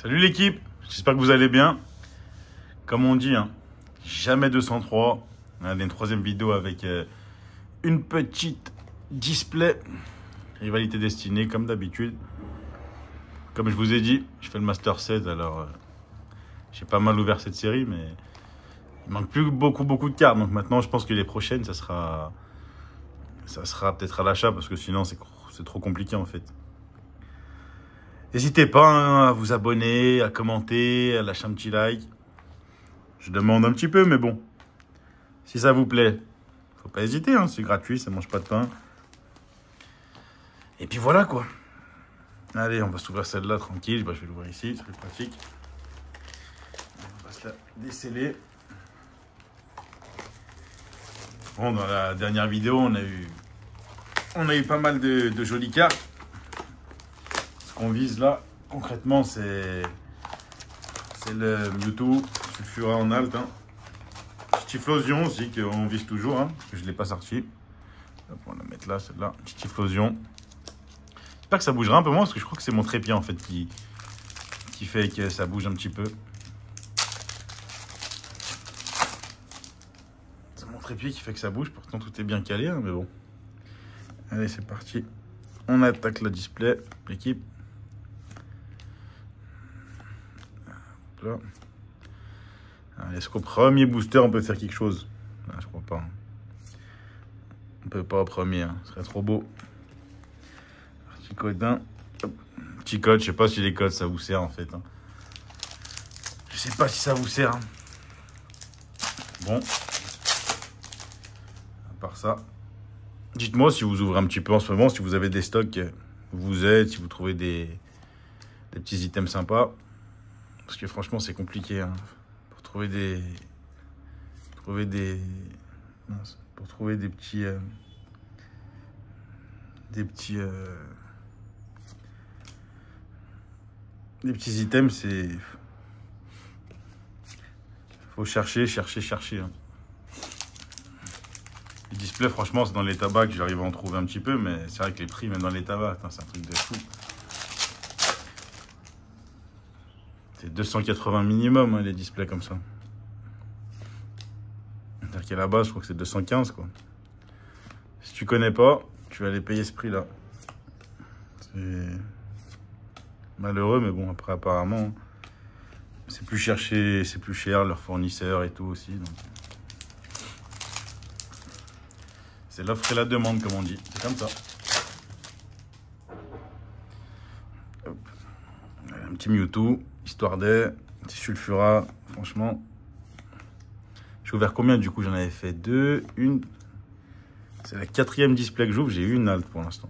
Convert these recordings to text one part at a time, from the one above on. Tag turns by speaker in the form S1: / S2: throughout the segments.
S1: Salut l'équipe, j'espère que vous allez bien. Comme on dit, jamais 203. On a une troisième vidéo avec une petite display. Rivalité destinée, comme d'habitude. Comme je vous ai dit, je fais le Master 16, alors j'ai pas mal ouvert cette série, mais il manque plus beaucoup de cartes. Donc maintenant, je pense que les prochaines, ça sera peut-être à l'achat, parce que sinon, c'est trop compliqué en fait. N'hésitez pas à vous abonner, à commenter, à lâcher un petit like. Je demande un petit peu, mais bon. Si ça vous plaît, faut pas hésiter, c'est gratuit, ça mange pas de pain. Et puis voilà quoi. Allez, on va s'ouvrir celle-là tranquille. Je vais l'ouvrir ici, c'est plus pratique. On va se la déceller. Bon, dans la dernière vidéo, on a eu pas mal de jolies cartes. Ce qu'on vise là, concrètement, c'est le Mewtwo, Sulfura en alt. Tiflosion aussi, qu'on vise toujours, que je ne l'ai pas sorti. On va la mettre là, celle-là, Tiflosion. J'espère que ça bougera un peu moins, parce que je crois que c'est mon trépied en fait qui fait que ça bouge un petit peu. C'est mon trépied qui fait que ça bouge, pourtant tout est bien calé, mais bon. Allez, c'est parti. On attaque le display, l'équipe. Là. Est-ce qu'au premier booster, on peut faire quelque chose? Je crois pas. On peut pas au premier, ce serait trop beau. Petit code 1. Petit code, je sais pas si les codes ça vous sert en fait. Je sais pas si ça vous sert. Bon. À part ça. Dites-moi si vous ouvrez un petit peu en ce moment, si vous avez des stocks, vous êtes, si vous trouvez des petits items sympas. Parce que franchement, c'est compliqué. Pour trouver des petits items, c'est faut chercher. Les displays, franchement, c'est dans les tabacs que j'arrive à en trouver un petit peu, mais c'est vrai que les prix, même dans les tabacs, c'est un truc de fou. C'est 280 minimum, les displays comme ça. C'est-à-dire qu'à la base, je crois que c'est 215, quoi. Si tu connais pas, tu vas aller payer ce prix-là. C'est malheureux, mais bon, après, apparemment, c'est plus cher, leurs fournisseurs et tout aussi. Donc. C'est l'offre et la demande, comme on dit. C'est comme ça. Hop. Un petit Mewtwo, histoire d'air, un petit Sulfura, franchement. J'ai ouvert combien du coup? J'en avais fait deux, une. C'est la 4e display que j'ouvre, j'ai eu une halte pour l'instant.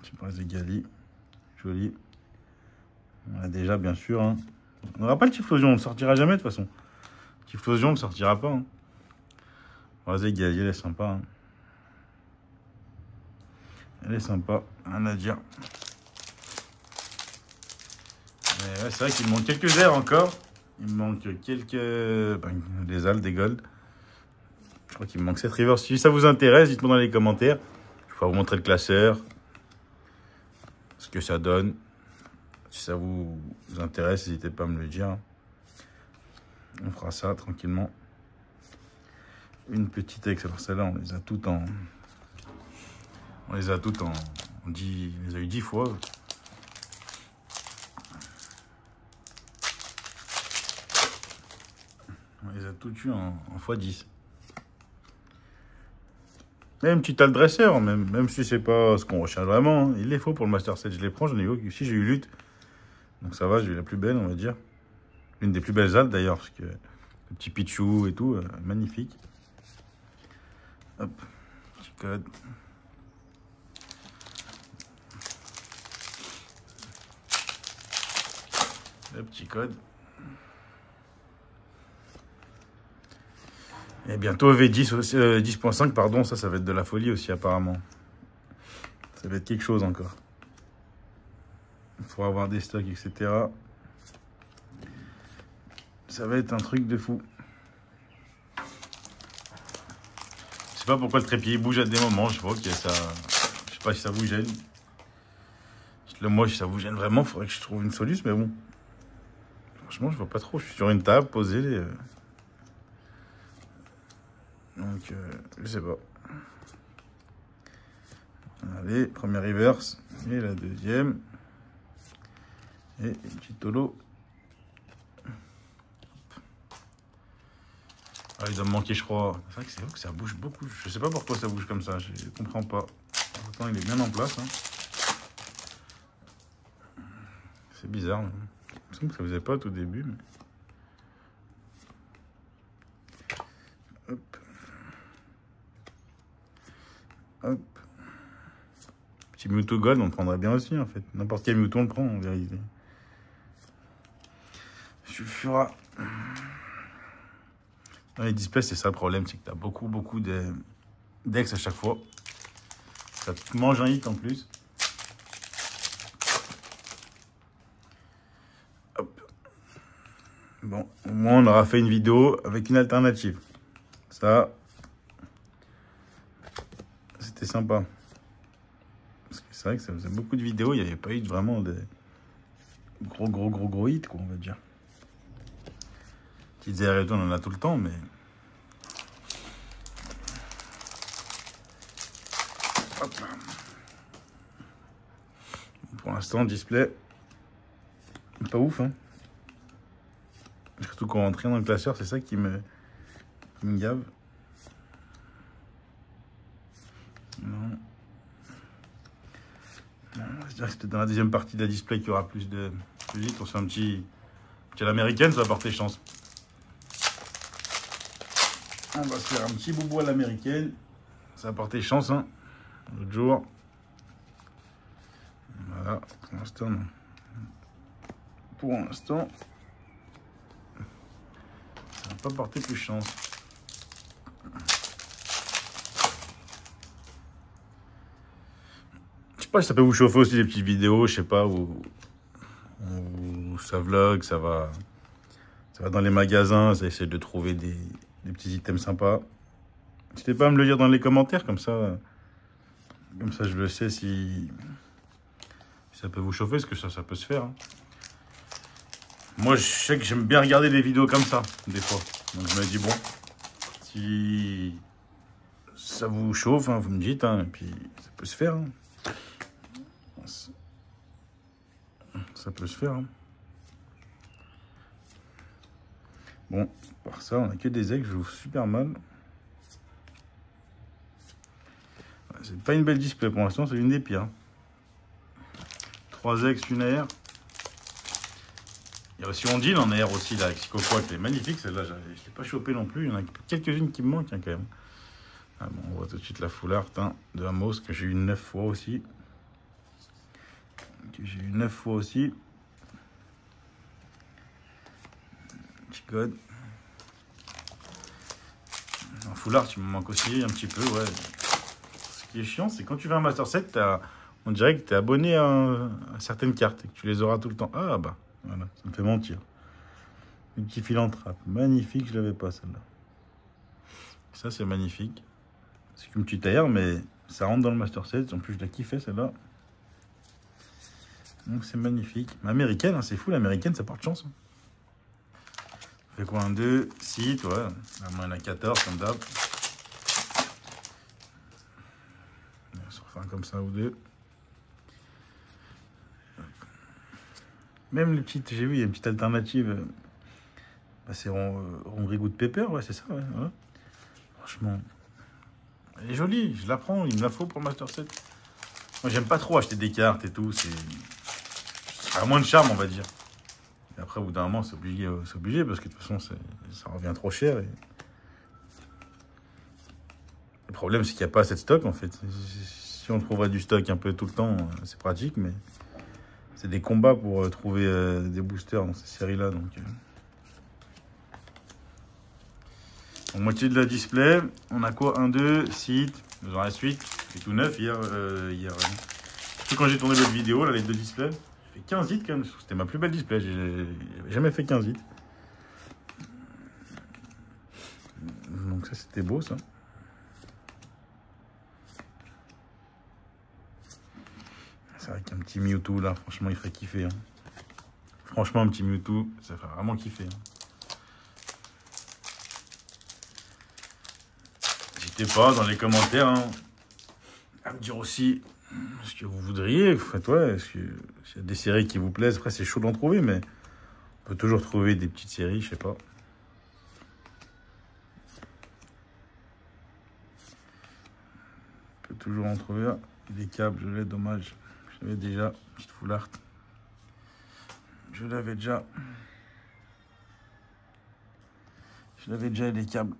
S1: Je pense des Gali, joli. On a déjà bien sûr. On n'aura pas le Tiflosion, on ne sortira jamais de toute façon. Tiflosion, on ne sortira pas. Vas-y, Gali, elle est sympa. Elle est sympa, rien à dire. Ouais, c'est vrai qu'il me manque quelques airs encore. Il me manque des Alts, des Gold. Je crois qu'il me manque cette river. Si ça vous intéresse, dites-moi dans les commentaires. Je vais vous montrer le classeur. Ce que ça donne. Si ça vous intéresse, n'hésitez pas à me le dire. On fera ça tranquillement. Une petite avec celle-là, on les a toutes en... On les a toutes en 10... On les a eu 10 fois. On les a toutes eues en x10. Même petit alt dresseur, même si c'est pas ce qu'on recherche vraiment. Il les faut pour le Master 7. Je les prends, j'en ai eu aussi, j'ai eu lutte. Donc ça va, j'ai eu la plus belle, on va dire. L'une des plus belles altes d'ailleurs, parce que le petit Pichu et tout, magnifique. Hop, petit code. Le petit code. Et bientôt V10, 10.5, pardon, ça va être de la folie aussi apparemment. Ça va être quelque chose encore. Il faudra avoir des stocks, etc. Ça va être un truc de fou. Je sais pas pourquoi le trépied bouge à des moments, je vois que ça... Je sais pas si ça vous gêne. Dites-le moi si ça vous gêne vraiment, il faudrait que je trouve une solution, mais bon. Franchement, je vois pas trop. Je suis sur une table posée. Donc, je sais pas. Allez, première reverse. Et la deuxième. Et une petite holo. Ah, il doit me manquer, je crois. C'est vrai que ça bouge beaucoup. Je sais pas pourquoi ça bouge comme ça. Je comprends pas. Pourtant, il est bien en place. Hein. C'est bizarre. Mais... il me semble que ça faisait pas au tout début. Mais... hop. Hop. Petit Mewtwo Gold, on le prendrait bien aussi, en fait. N'importe quel Mewtwo, on le prend, en vérité. Suffira. Dans les displays, c'est ça le problème, c'est que tu as beaucoup d'ex à chaque fois. Ça te mange un hit en plus. Hop. Bon, au moins on aura fait une vidéo avec une alternative. Ça, c'était sympa. Parce que c'est vrai que ça faisait beaucoup de vidéos, il n'y avait pas eu vraiment de gros hits, quoi, on va dire. Petites erreurs et tout, on en a tout le temps, mais... hop. Pour l'instant, display, pas ouf, hein. Surtout quand on rentre dans le classeur, c'est ça qui me gave. Non. Je dirais que c'était dans la deuxième partie de la display qu'il y aura plus vite. On se fait un petit à l'américaine, ça va porter chance. On va se faire un petit boubou à l'américaine. Ça va porter chance, hein. L'autre jour. Voilà, pour l'instant, non. Pour l'instant, ça va pas porter plus chance. Je sais pas si ça peut vous chauffer aussi des petites vidéos, je sais pas, où ça vlog, ça va dans les magasins, ça essaie de trouver des petits items sympas. N'hésitez pas à me le dire dans les commentaires, comme ça je le sais si ça peut vous chauffer, parce que ça peut se faire. Hein. Moi, je sais que j'aime bien regarder des vidéos comme ça, des fois. Donc je me dis, bon, si ça vous chauffe, hein, vous me dites, hein, et puis ça peut se faire. Hein. Ça peut se faire. Hein. Bon, par ça, on a que des eggs, je joue super mal. C'est pas une belle display pour l'instant, c'est une des pires. 3 eggs, une air. Il y a aussi Ondine en air aussi, là, avec Psychoquack, elle est magnifique, celle-là, je ne l'ai pas chopée non plus. Il y en a quelques-unes qui me manquent, hein, quand même. Ah bon, on voit tout de suite la full art hein, de Amos, que j'ai eu 9 fois aussi. Petit code. En full art, il me manque aussi un petit peu, ouais. Ce qui est chiant, c'est quand tu fais un Master Set, on dirait que tu es abonné à certaines cartes et que tu les auras tout le temps. Ah bah, voilà, ça me fait mentir. Un petit philanthrope, magnifique, je l'avais pas celle-là. Ça, c'est magnifique. C'est qu'une petite air, mais ça rentre dans le Master Set. En plus, je l'ai kiffé celle-là. Donc, c'est magnifique. Américaine, hein, c'est fou, l'américaine, ça porte chance. Hein. Ça fait quoi, 1, 2, 6, ouais. Là, il y en a 14, comme d'hab. On se refait un comme ça ou deux. Même les petites, j'ai vu, il y a une petite alternative. Bah, c'est Ronderie Goût de Pepper, ouais, c'est ça, ouais. Ouais. Franchement, elle est jolie, je la prends, il me la faut pour le Master Set. Moi, j'aime pas trop acheter des cartes et tout, ça a moins de charme, on va dire. Et après, au bout d'un moment, c'est obligé, parce que de toute façon, ça revient trop cher. Et... le problème, c'est qu'il n'y a pas assez de stock, en fait. Si on trouverait du stock un peu tout le temps, c'est pratique, mais c'est des combats pour trouver des boosters dans ces séries-là, donc... En moitié de la display, on a quoi? 1, 2, 6, il nous en reste 8. C'est tout neuf hier. Surtout quand j'ai tourné l'autre vidéo, là, les deux displays. J'ai fait 15 hits quand même. C'était ma plus belle display. J'avais jamais fait 15 hits. Donc ça, c'était beau, ça. C'est vrai qu'un petit Mewtwo là, franchement, il ferait kiffer. Hein. Franchement, un petit Mewtwo, ça ferait vraiment kiffer. Hein. N'hésitez pas dans les commentaires hein, à me dire aussi ce que vous voudriez. Faites, ouais, est-ce qu'il y a des séries qui vous plaisent? Après, c'est chaud d'en trouver, mais on peut toujours trouver des petites séries, je sais pas. On peut toujours en trouver. Ah, des câbles, je l'ai, dommage. Je l'avais déjà, petite foulard. Je l'avais déjà. Je l'avais déjà, les câbles.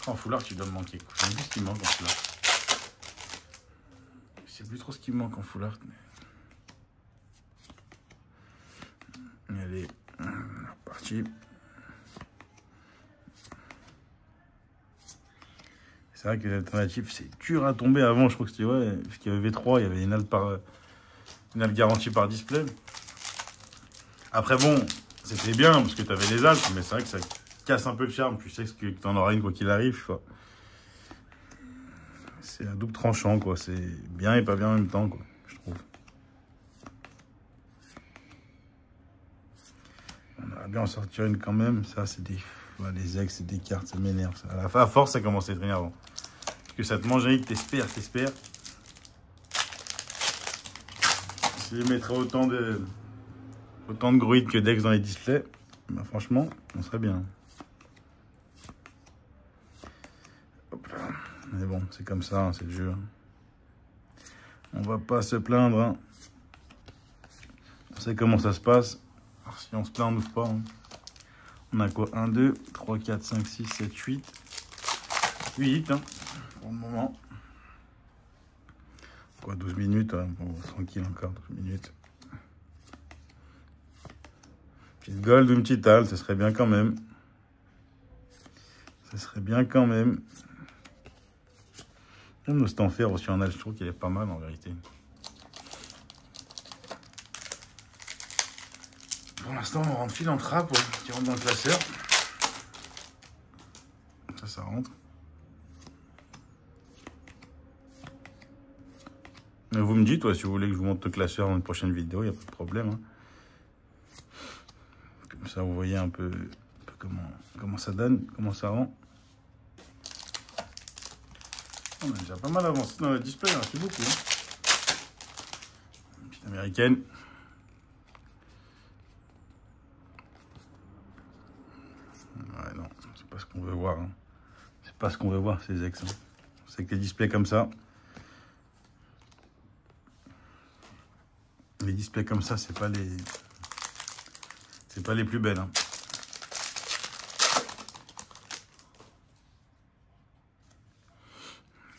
S1: En foulard, tu dois me manquer. Je sais plus ce qui manque en foulard. Je sais plus trop ce qui manque en foulard. Mais... Allez, parti. C'est vrai que les alternatives, c'est dur à tomber. Avant, je crois que c'était, ouais, parce qu'il y avait V3, il y avait une halte garantie par display. Après, bon, c'était bien parce que tu avais les haltes, mais c'est vrai que ça casse un peu le charme. Tu sais que tu en auras une quoi qu'il arrive, quoi. C'est un double tranchant, quoi. C'est bien et pas bien en même temps, quoi, je trouve. On va bien en sortir une quand même. Ça, c'est des... Ouais, les ex, c'est des cartes, ça m'énerve. À la fin, à force, ça commence à être énervant. Parce que ça te mange avec, t'espères. S'il mettrait autant de gruides que d'ex dans les displays, bah franchement, on serait bien. Hop là. Mais bon, c'est comme ça, hein, c'est le jeu. Hein. On va pas se plaindre. Hein. On sait comment ça se passe. Alors, si on se plaint, on n'ouvre pas. Hein. On a quoi? 1, 2, 3, 4, 5, 6, 7, 8. 8, hein, pour le moment. Quoi, 12 minutes, hein, bon, tranquille encore, 12 minutes. Petite gold ou une petite halte, ce serait bien quand même. Ce serait bien quand même. Même le Stanfer aussi en halte, je trouve qu'il est pas mal en vérité. Pour l'instant, on rentre fil en trappe, ouais, qui rentre dans le classeur. Ça rentre. Mais vous me dites, ouais, si vous voulez que je vous montre le classeur dans une prochaine vidéo, il n'y a pas de problème. Hein. Comme ça, vous voyez un peu comment ça donne, comment ça rend. On a déjà pas mal avancé dans le display, hein, c'est beaucoup. Hein. Une petite américaine. Ouais, non, c'est pas ce qu'on veut voir. Hein. C'est pas ce qu'on veut voir, ces ex. Hein. C'est que les displays comme ça. Les displays comme ça, c'est pas les plus belles. Hein.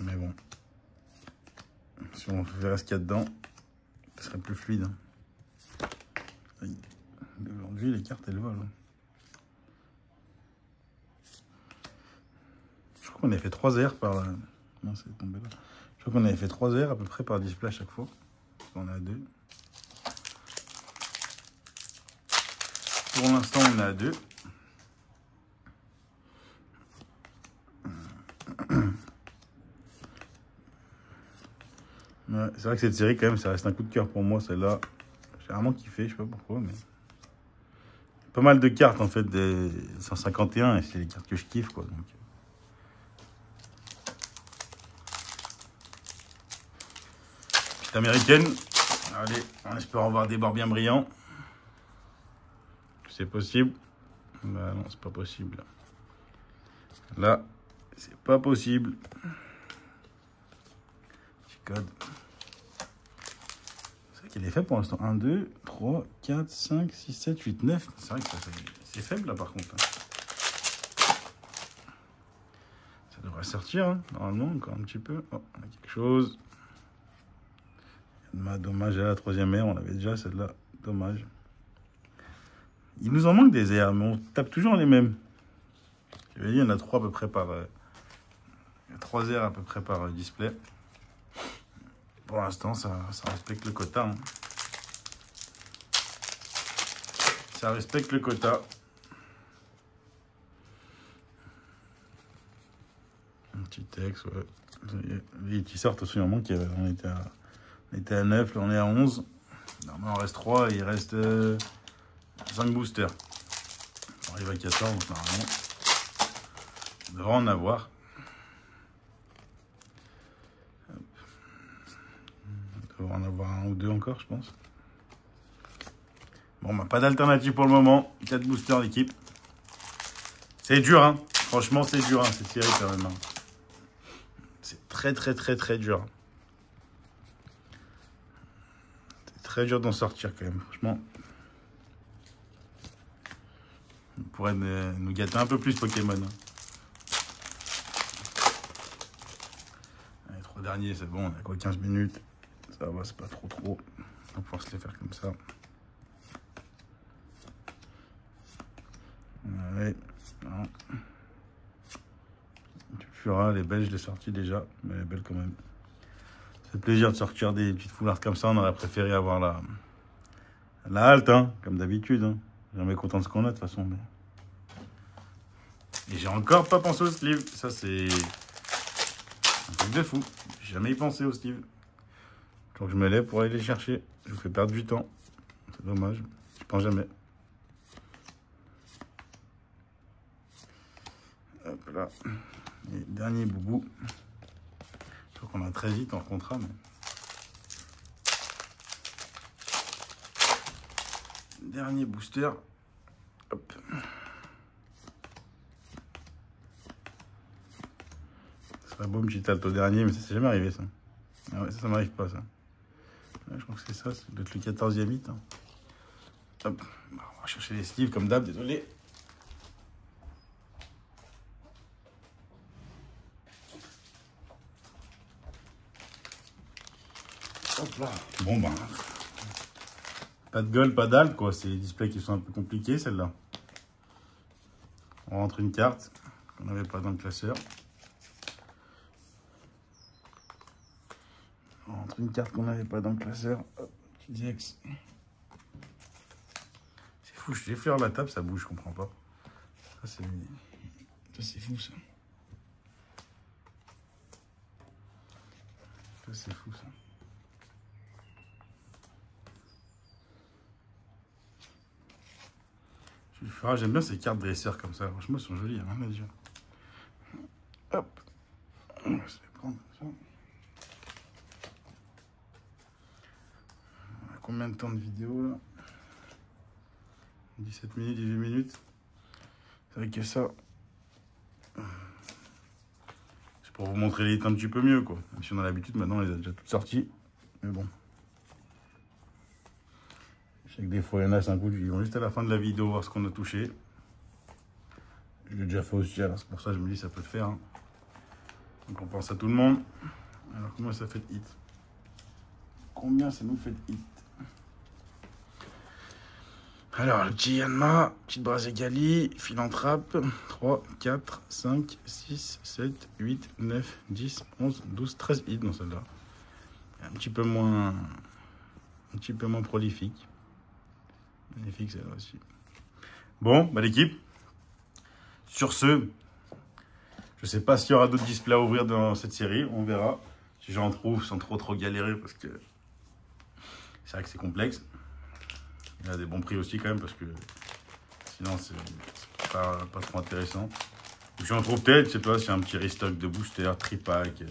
S1: Mais bon, si on verrait ce qu'il y a dedans, ce serait plus fluide. Hein. Aujourd'hui, les cartes, elles volent. Hein. Je crois qu'on avait fait 3 airs par... Non, c'est tombé là. Je crois qu'on avait fait 3 airs à peu près par display à chaque fois. On a 2. Pour l'instant, on est à 2. Ouais, c'est vrai que cette série, quand même, ça reste un coup de cœur pour moi. Celle-là, j'ai vraiment kiffé, je sais pas pourquoi, mais... Pas mal de cartes, en fait, des 151, et c'est les cartes que je kiffe, quoi. Donc... Petite américaine. Allez, on espère avoir des bords bien brillants. C'est possible. Bah non, c'est pas possible. Là, c'est pas possible. Petit code. C'est vrai qu'il est fait pour l'instant. 1, 2, 3, 4, 5, 6, 7, 8, 9. C'est vrai que c'est faible là par contre. Ça devrait sortir, hein, normalement, encore un petit peu. Oh, on a quelque chose. Dommage à la 3e aire, on l'avait déjà celle-là. Dommage. Il nous en manque des airs, mais on tape toujours les mêmes. Je vais dire, il y en a 3 à peu près par... il y a 3 airs à peu près par display. Pour l'instant, ça respecte le quota. Hein. Ça respecte le quota. Un petit texte, ouais. Les tisseurs, attention, il en manque. On était à 9, là on est à 11. Normalement, il en reste 3 et il reste 5 boosters. On arrive à 14, donc normalement, on devrait en avoir. On devrait en avoir 1 ou 2 encore, je pense. Bon, bah, pas d'alternative pour le moment. 4 boosters d'équipe. C'est dur, hein. Franchement, c'est dur, hein, cette série quand même. Hein. C'est très dur. C'est très dur d'en sortir quand même, franchement. On pourrait nous gâter un peu plus Pokémon. Hein. Les 3 derniers, c'est bon, on a quoi 15 minutes. Ça va, c'est pas trop. On va pouvoir se les faire comme ça. Allez, non. Tu feras, les belles, je les sortis déjà, mais les belles quand même. Ça fait plaisir de sortir des petites foulards comme ça. On aurait préféré avoir la halte, hein, comme d'habitude. Hein. Jamais content de ce qu'on a de toute façon. Mais... Et j'ai encore pas pensé au sleeve. Ça, c'est un truc de fou. J'ai jamais y pensé au sleeve. Donc je me lève pour aller les chercher. Je vous fais perdre du temps. C'est dommage. Je pense jamais. Hop là. Et dernier boubou. Je crois qu'on a très vite en contrat. Mais... Dernier booster. Hop. Ce serait beau, petit alto dernier, mais ça c'est jamais arrivé ça. Ah ouais, ça m'arrive pas ça. Ouais, je crois que c'est ça, c'est peut-être le 14e hit. Hein. Hop. Bon, on va chercher les sleeves comme d'hab, désolé. Hop là. Bon ben. Pas de gold, pas d'alt quoi. C'est les displays qui sont un peu compliqués celle-là. On rentre une carte qu'on n'avait pas dans le classeur. On rentre une carte qu'on n'avait pas dans le classeur. Hop, petit DX. C'est fou, je j'effleure la table, ça bouge, je comprends pas. Ça c'est fou ça. Ça c'est fou ça. J'aime bien ces cartes dresseurs comme ça. Franchement, elles sont jolies, hein, les yeux. Hop. On va se les prendre comme ça. On a combien de temps de vidéo là? 17 minutes, 18 minutes. C'est vrai que ça. C'est pour vous montrer les hits un petit peu mieux, quoi. Même si on a l'habitude, maintenant on les a déjà toutes sorties. Mais bon. Je sais que des fois, il y en a, c'est un coup, ils vont juste à la fin de la vidéo voir ce qu'on a touché. Je l'ai déjà fait aussi, alors c'est pour ça que je me dis ça peut le faire. Hein. Donc on pense à tout le monde. Alors combien ça fait de hit? Combien ça nous fait de hit? Alors le petit Yanma, petite Braségali, Philanthrape, 3, 4, 5, 6, 7, 8, 9, 10, 11, 12, 13 hits dans celle-là. Un petit peu moins prolifique. Magnifique celle-là aussi. Bon, bah l'équipe. Sur ce, je sais pas s'il y aura d'autres displays à ouvrir dans cette série. On verra si j'en trouve sans trop galérer parce que c'est vrai que c'est complexe. Il y a des bons prix aussi quand même parce que sinon c'est pas trop intéressant. Si j'en trouve peut-être, je sais pas, si un petit restock de booster, tripack,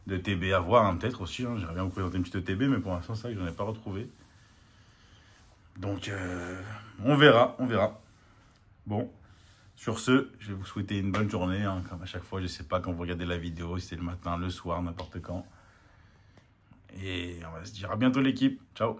S1: de TB à voir hein, peut-être aussi. Hein. J'aimerais bien vous présenter une petite TB mais pour l'instant c'est vrai que j'en ai pas retrouvé. Donc on verra. Bon. Sur ce, je vais vous souhaiter une bonne journée. Hein, comme à chaque fois, je ne sais pas quand vous regardez la vidéo, si c'est le matin, le soir, n'importe quand. Et on va se dire à bientôt l'équipe. Ciao.